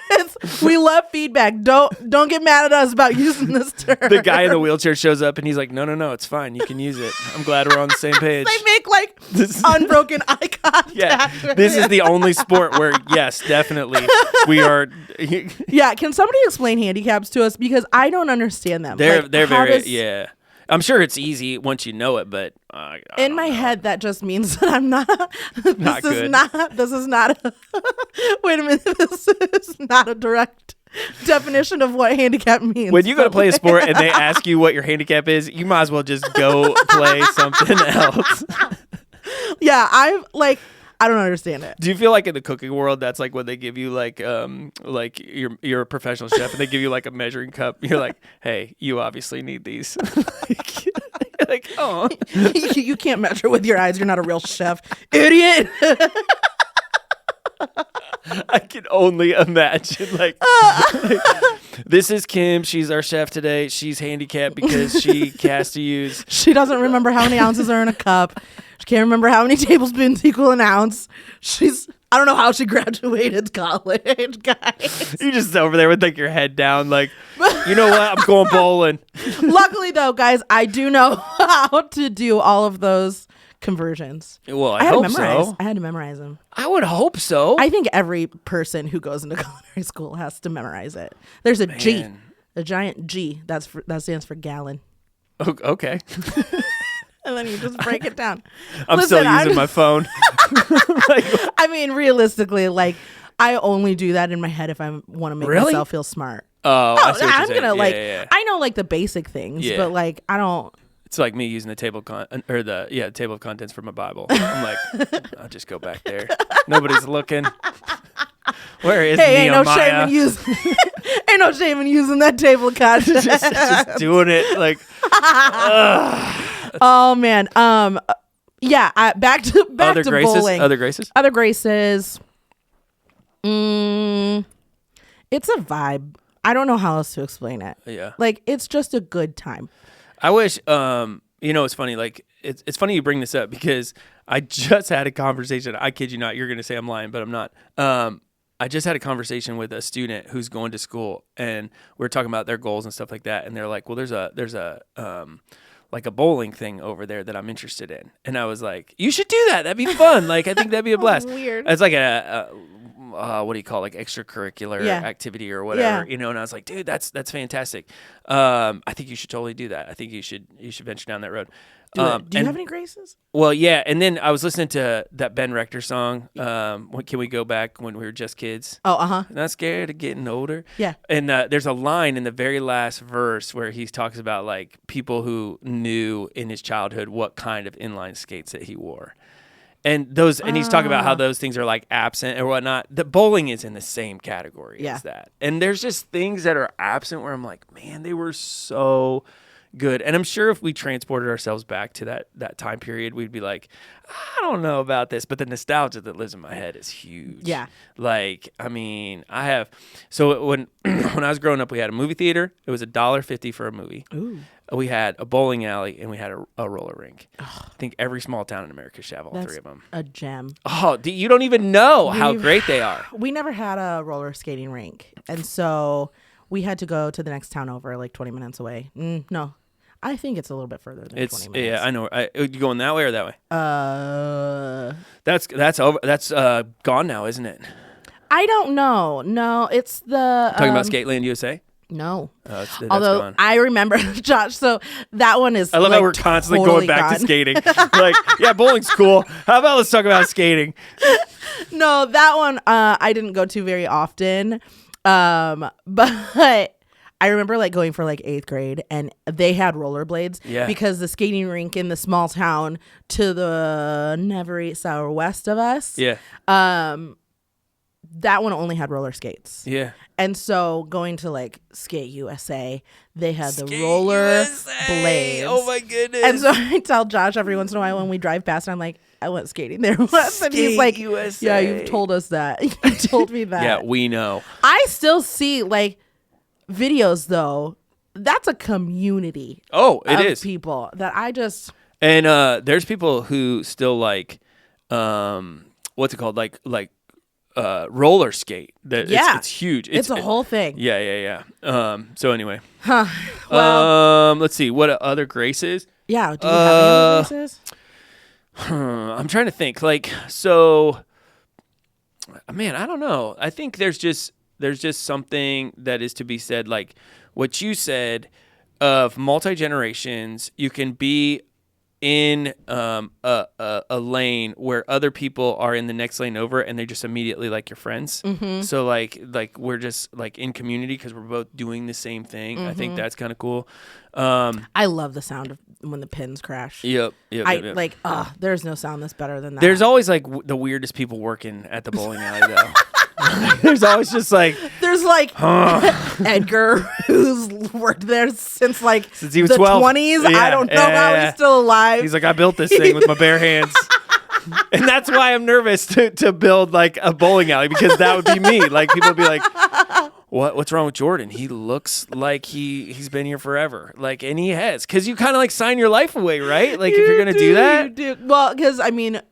We love feedback. Don't get mad at us about using this term. The guy in the wheelchair shows up and he's like, no, it's fine. You can use it. I'm glad we're on the same page. They make like unbroken eye contact. Yeah, this is the only sport where yes, definitely. We are. Yeah, can somebody explain handicaps to us, because I don't understand them. They're very yeah. I'm sure it's easy once you know it, but in my head that just means that I'm not. This is not. Wait a minute. This is not a direct definition of what handicap means. When you go to play a sport and they ask you what your handicap is, you might as well just go play something else. Yeah, I don't understand it. Do you feel like in the cooking world, that's like when they give you like you're a professional chef and they give you like a measuring cup? You're like, hey, you obviously need these. Like, oh, you can't measure with your eyes. You're not a real chef, idiot. I can only imagine like this is Kim. She's our chef today. She's handicapped because she has to use. She doesn't remember how many ounces are in a cup. She can't remember how many tablespoons equal an ounce. I don't know how she graduated college, guys. You're just over there with like your head down, like, you know what? I'm going bowling. Luckily, though, guys, I do know how to do all of those conversions. Well, I hope so. I had to memorize them. I would hope so. I think every person who goes into culinary school has to memorize it. There's a G, a giant G. That stands for gallon. Okay. And then you just break it down. I'm still using my phone. I mean, realistically, like I only do that in my head if I want to make myself feel smart. I'm gonna I know like the basic things, but like I don't. It's like me using the table table of contents for my Bible. I'm like, I'll just go back there. Nobody's looking. Where is Nehemiah? Ain't no shame in using that table of contents. just doing it like. Oh man. Yeah. Back to bowling. Other graces. It's a vibe. I don't know how else to explain it. Yeah. Like it's just a good time. I wish. It's funny. Like it's funny you bring this up because I just had a conversation. I kid you not. You're gonna say I'm lying, but I'm not. I just had a conversation with a student who's going to school, and we were talking about their goals and stuff like that. And they're like, "Well, there's a like a bowling thing over there that I'm interested in." And I was like, "You should do that. That'd be fun. Like, I think that'd be a blast." Weird. It's like a what do you call it? Like extracurricular activity or whatever, And I was like, "Dude, that's fantastic. I think you should totally do that. I think you should venture down that road." Do you have any graces? Well, yeah. And then I was listening to that Ben Rector song. Can we go back when we were just kids? Oh, Not scared of getting older. Yeah. And there's a line in the very last verse where he talks about like people who knew in his childhood what kind of inline skates that he wore. And he's talking about how those things are like absent or whatnot. The bowling is in the same category as that. And there's just things that are absent where I'm like, man, they were so good. And I'm sure if we transported ourselves back to that time period, we'd be like, I don't know about this, but the nostalgia that lives in my head is huge. Yeah. Like, I mean, when I was growing up, we had a movie theater. It was $1.50 for a movie. Ooh. We had a bowling alley, and we had a roller rink. I think every small town in America should have all three of them. A gem. Oh, you don't even know how great they are. We never had a roller skating rink, and so we had to go to the next town over, like 20 minutes away. No. I think it's a little bit further than 20 minutes. Yeah, I know. You going that way or that way? That's over. That's gone now, isn't it? I don't know. No, it's the talking about Skateland USA. No. That's Although gone. I remember, Josh, so that one is I love like how we're constantly totally going back gone. to skating. Like, yeah, bowling's cool. How about let's talk about skating? No, that one I didn't go to very often. But I remember like going for like 8th grade and they had rollerblades because the skating rink in the small town to the Never Eat Sour west of us. Yeah. That one only had roller skates. Yeah. And so going to like Skate USA, they had the roller blades. Oh my goodness. And so I tell Josh every once in a while when we drive past, I'm like, I went skating there once. And he's like, USA. yeah, you've told us that. You told me that. Yeah, we know. I still see like videos though. That's a community. Oh, it is. People that I just. And there's people who still like, what's it called? Like roller skate. It's huge. It's a whole thing. Yeah. So anyway, Well, let's see what other graces. Yeah. Do you have any other graces? I'm trying to think. Like, so, man, I don't know. I think there's just something that is to be said. Like what you said of multi-generations, you can be in a lane where other people are in the next lane over and they're just immediately like your friends. Mm-hmm. So like we're just like in community because we're both doing the same thing. Mm-hmm. I think that's kind of cool. I love the sound of when the pins crash. Yep. Like, there's no sound that's better than that. There's always like the weirdest people working at the bowling alley though. There's always just like Edgar, who's worked there since he was the 12. 20s. Yeah, I don't know how he's still alive. He's like, I built this thing with my bare hands. And that's why I'm nervous to build like a bowling alley, because that would be me. Like people would be like, what's wrong with Jordan? He looks like he's been here forever. Like, and he has, because you kind of like sign your life away, right? Like if you're going to do that. You do. Well, because I mean,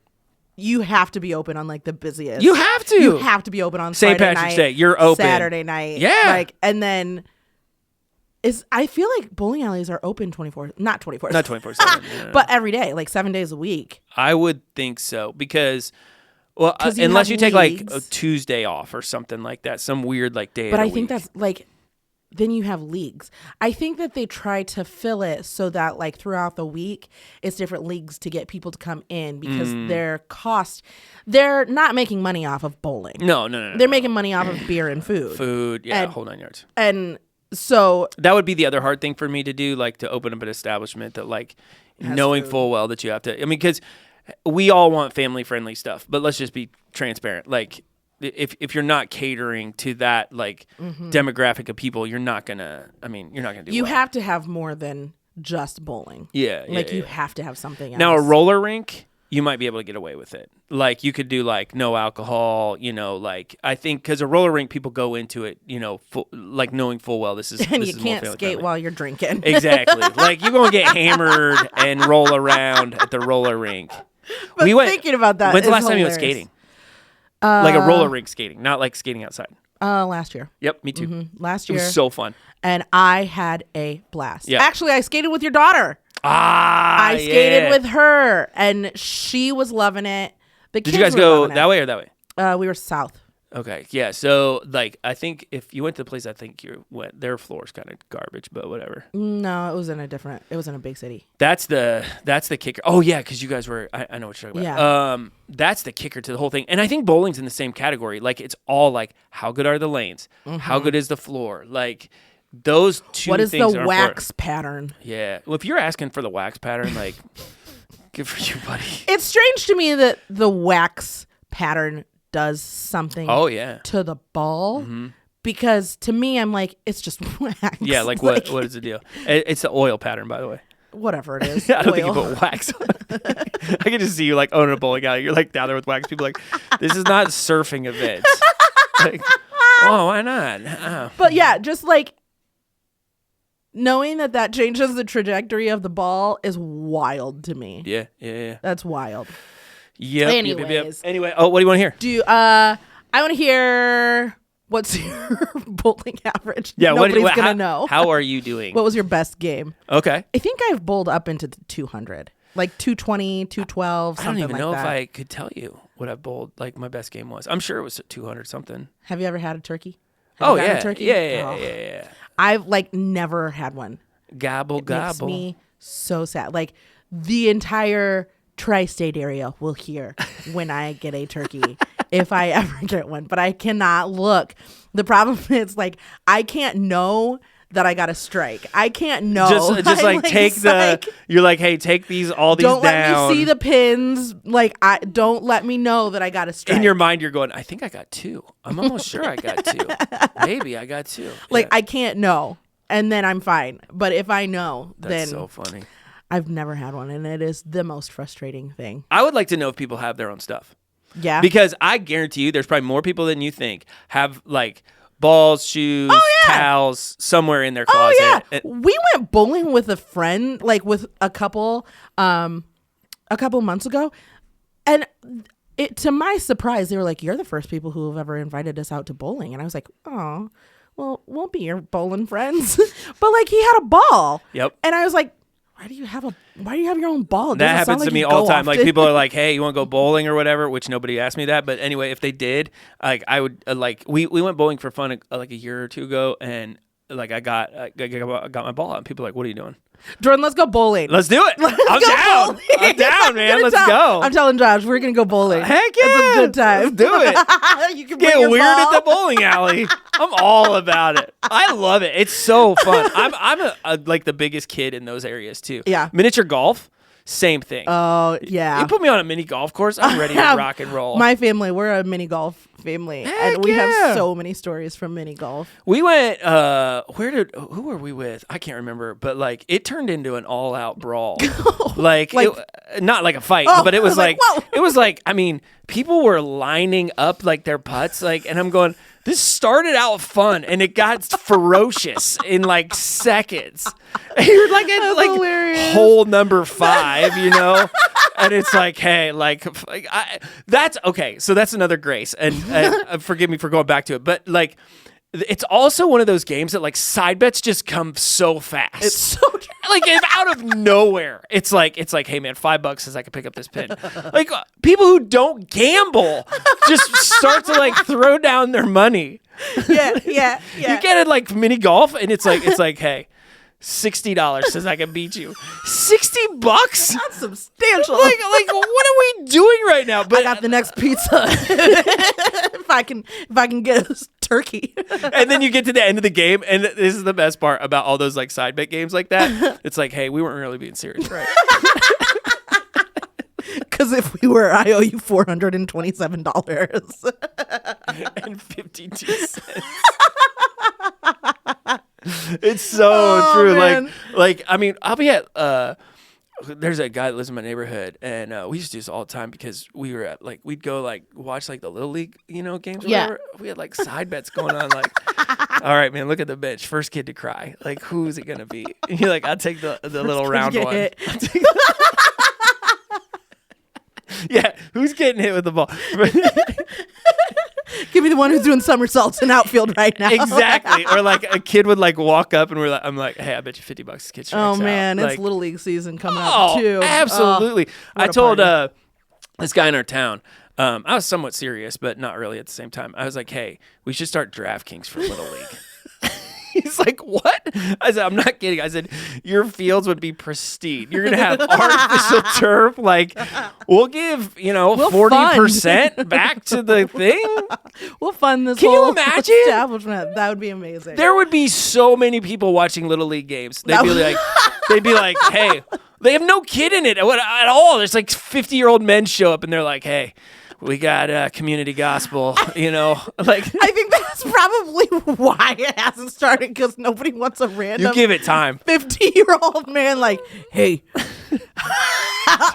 you have to be open on like the busiest. You have to. You have to be open on St. Friday Patrick's night, Day. You're open. Saturday night. Yeah. Like, and then I feel like bowling alleys are open 24, not 24. Not 24/7. But every day, like 7 days a week. I would think so, because unless you take like a Tuesday off or something like that, some weird like day. But of the I think week. that's like, then you have leagues. I think that they try to fill it so that like throughout the week, it's different leagues to get people to come in, because they're not making money off of bowling. No. They're making money off of beer and food. Whole 9 yards. And so that would be the other hard thing for me to do, like to open up an establishment that like knowing food. full well that you have to. I mean, because we all want family friendly stuff, but let's just be transparent. Like if you're not catering to that like demographic of people, you're not gonna do. You well. have to have more than just bowling. Yeah. You have to have something else. Now a roller rink, you might be able to get away with it. Like you could do like no alcohol, like I think, because a roller rink, people go into it, like knowing full well this is and this you is can't more skate while you're drinking. Exactly. Like you're gonna get hammered and roll around at the roller rink. But thinking about that, when's the last hilarious. time you went skating? Like a roller rink skating, not like skating outside. Last year. Yep, me too. Mm-hmm. Last year. It was so fun. And I had a blast. Yeah. Actually, I skated with your daughter. I skated with her, and she was loving it. Did you guys go that way or that way? We were south. Okay, yeah. So, like, I think if you went to the place I think you went, their floor's kind of garbage, but whatever. No, it was in a big city. That's the kicker. Oh yeah, because you guys were. I know what you're talking about. Yeah. That's the kicker to the whole thing, and I think bowling's in the same category. Like, it's all like, how good are the lanes? Mm-hmm. How good is the floor? Like, those two. What is things the are wax important. pattern? Yeah. Well, if you're asking for the wax pattern, like, good for you, buddy. It's strange to me that the wax pattern does something to the ball, because to me I'm like, it's just wax. Yeah, like what is the deal? It's the oil pattern, by the way. Whatever it is. I don't think you put wax on it. I can just see you like owning a bowling alley. You're like down there with wax. People like, this is not surfing events. Like, oh, why not? Oh. But yeah, just like knowing that changes the trajectory of the ball is wild to me. Yeah. That's wild. Yep. Anyways. Anyway, what do you want to hear? I want to hear, what's your bowling average? Yeah, nobody's gonna know. How are you doing? What was your best game? Okay. I think I've bowled up into the 200, like 220, 212, something like that. I don't even know if I could tell you what I've bowled. Like my best game was. I'm sure it was 200 something. Have you ever had a turkey? Yeah. A turkey? Yeah. I've like never had one. Gobble, It gobble. makes me so sad. Like the entire tri-state area will hear when I get a turkey if I ever get one, but I cannot look. The problem is like I can't know that I got a strike. I can't know. Just like take you're like, hey, take these all these don't down. Let me see the pins. Like I don't let me know that I got a strike. In your mind, you're going, I think I got 2. I'm almost sure I got 2. Maybe I got 2. Like I can't know, and then I'm fine. But if I know, that's then so funny. I've never had one, and it is the most frustrating thing. I would like to know if people have their own stuff. Yeah. Because I guarantee you there's probably more people than you think have like balls, shoes, towels somewhere in their closet. Oh yeah. We went bowling with a friend, like with a couple months ago. And to my surprise, they were like, "You're the first people who have ever invited us out to bowling." And I was like, "Oh, well, we'll be your bowling friends." But like he had a ball. Yep. And I was like, why do you have your own ball? That happens to me all the time. Like people are like, "Hey, you want to go bowling or whatever?" Which nobody asked me that, but anyway, if they did, like I would like we went bowling for fun like a year or 2 ago, and like I got my ball out, and people are like, "What are you doing?" Jordan, let's go bowling. Let's do it. I'm down. Bowling. I'm down, man. Let's go. I'm telling Josh, we're gonna go bowling. Heck yeah, it's a good time. Let's do it. You can get bring your weird ball. at the bowling alley. I'm all about it. I love it. It's so fun. I'm like the biggest kid in those areas too. Yeah. Miniature golf. Same thing. Oh, yeah. You put me on a mini golf course, I'm ready to rock and roll. My family, we're a mini golf family. Heck and we yeah. have so many stories from mini golf. We went, who were we with? I can't remember, but like it turned into an all out brawl. Not like a fight, but it was like it was like, I mean, people were lining up like their putts, like, and I'm going, this started out fun and it got ferocious in like seconds. You're like at like hilarious. Hole number 5, you know? And it's like, hey, that's okay. So that's another grace. And forgive me for going back to it. But like, it's also one of those games that like side bets just come so fast. It's so like out of nowhere. It's like, hey man, $5 says I can pick up this pin. Like people who don't gamble just start to like throw down their money. Yeah. You get it like mini golf, and it's like, hey, $60 says I can beat you. $60? That's substantial. Like what are we doing right now? But I got the next pizza. if I can get a turkey. And then you get to the end of the game, and this is the best part about all those like side bet games like that. It's like, hey, we weren't really being serious, right? Because if we were, I owe you $427 and 52 cents. It's so true. Man. Like I mean, I'll be at there's a guy that lives in my neighborhood, and we used to do this all the time because we were at like we'd go like watch like the Little League, games or whatever. We had like side bets going on, like, all right, man, look at the bench, first kid to cry, like who's it gonna be? And you're like, I'll take the little round one. Yeah, who's getting hit with the ball? Give me the one who's doing somersaults in outfield right now. Exactly. Or like a kid would like walk up, and I'm like, hey, I bet you $50 this kid strikes out. Oh man, like, it's Little League season coming up too. Absolutely. I told party. this guy in our town, I was somewhat serious, but not really at the same time. I was like, hey, we should start DraftKings for Little League. He's like, what? I said, I'm not kidding. I said, your fields would be pristine. You're going to have artificial turf. Like, we'll give, 40% back to the thing. We'll fund this Can whole you imagine? establishment. That would be amazing. There would be so many people watching Little League games. They'd be like, hey, they have no kid in it at all. There's like 50-year-old men show up, and they're like, hey, we got community gospel, like. I think that's probably why it hasn't started, because nobody wants a random. You give it time. 50-year-old man like, hey,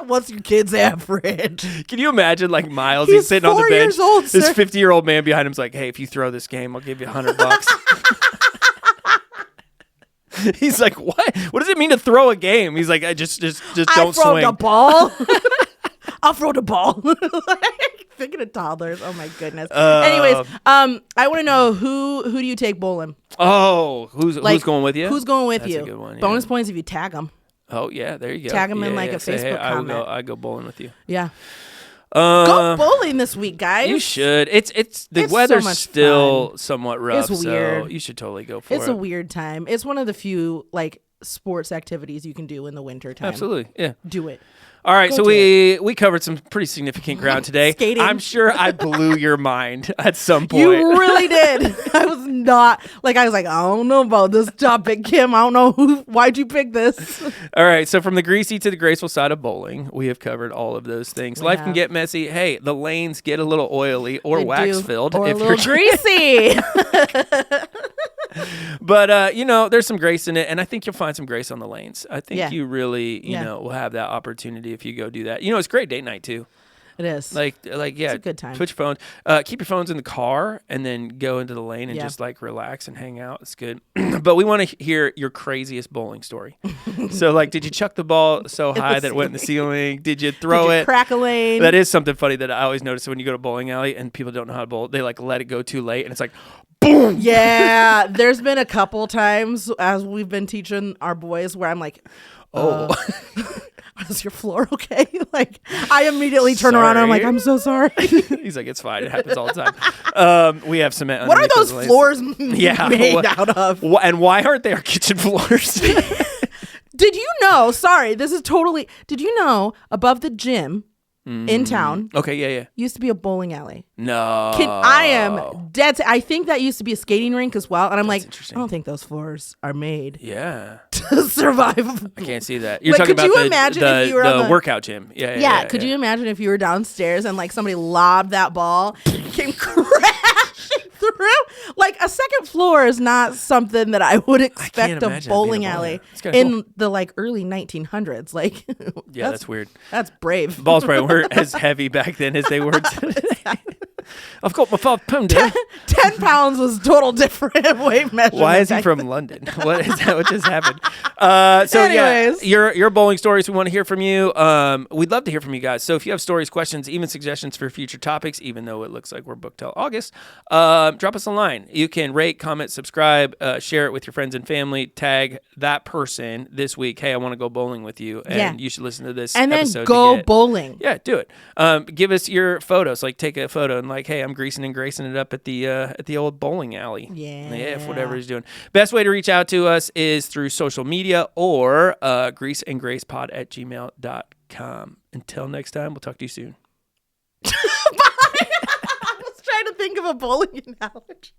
what's your kid's average? Can you imagine like Miles? He's sitting on the bench. Old, this 50-year-old man behind him's like, hey, if you throw this game, I'll give you $100. He's like, what? What does it mean to throw a game? He's like, I just don't swing. I throw the ball. I'll throw the ball. Thinking of toddlers. Oh my goodness. Anyways, I want to know who do you take bowling? Oh, who's going with you? Who's going with That's you? A good one, yeah. Bonus points if you tag them. Oh yeah, there you go. Tag them in like a say, Facebook comment. I go bowling with you. Yeah. Go bowling this week, guys. You should. It's the weather's so still somewhat rough. It's weird. So you should totally go for it. It's a weird time. It's one of the few like sports activities you can do in the winter time. Absolutely. Yeah. Do it. All right, so we covered some pretty significant ground today. Skating. I'm sure I blew your mind at some point. You really did. I was like, I don't know about this topic, Kim. I don't know why'd you pick this? All right, so from the greasy to the graceful side of bowling, we have covered all of those things. Life can get messy. Hey, the lanes get a little oily or wax filled. Or a little greasy. But, there's some grace in it, and I think you'll find some grace on the lanes. I think you really, will have that opportunity if you go do that. It's great date night, too. It is. Yeah. It's a good time. Put your phone, keep your phones in the car and then go into the lane and just relax and hang out. It's good. But we want to hear your craziest bowling story. So did you chuck the ball so high that it went in the ceiling? Did you throw it? Crack a lane? That is something funny that I always notice when you go to bowling alley and people don't know how to bowl. They let it go too late and it's like, boom. Yeah. There's been a couple times as we've been teaching our boys where I'm like, is your floor okay? I immediately turn around and I'm like, I'm so sorry. He's like, it's fine. It happens all the time. We have cement. What are those floors made out of? And why aren't they our kitchen floors? Did you know? Sorry, this is totally. Did you know above the gym in town? Okay, yeah. Used to be a bowling alley. No. I am dead. I think that used to be a skating rink as well. And I'm like, I don't think those floors are made. Yeah. To survive. I can't see that. You're talking about the workout gym. Yeah. Could you imagine if you were downstairs and somebody lobbed that ball, came crashing through? A second floor is not something that I would expect a bowling alley in the early 1900s. Yeah, that's weird. That's brave. Balls probably weren't as heavy back then as they were today. I've got my 5 pounder. 10 pounds was total different weight measurement. Why is he from London? What is that? What just happened? Anyways. Your bowling stories, we want to hear from you. We'd love to hear from you guys. So if you have stories, questions, even suggestions for future topics, even though it looks like we're booked till August, drop us a line. You can rate, comment, subscribe, share it with your friends and family, tag that person this week. Hey, I want to go bowling with you, and you should listen to this and episode. And then go bowling. Yeah, do it. Give us your photos. Take a photo and hey, I'm greasing and gracing it up at the old bowling alley. Yeah, if whatever he's doing. Best way to reach out to us is through social media or greaseandgracepod@gmail.com. Until next time, we'll talk to you soon. Bye. I was trying to think of a bowling analogy.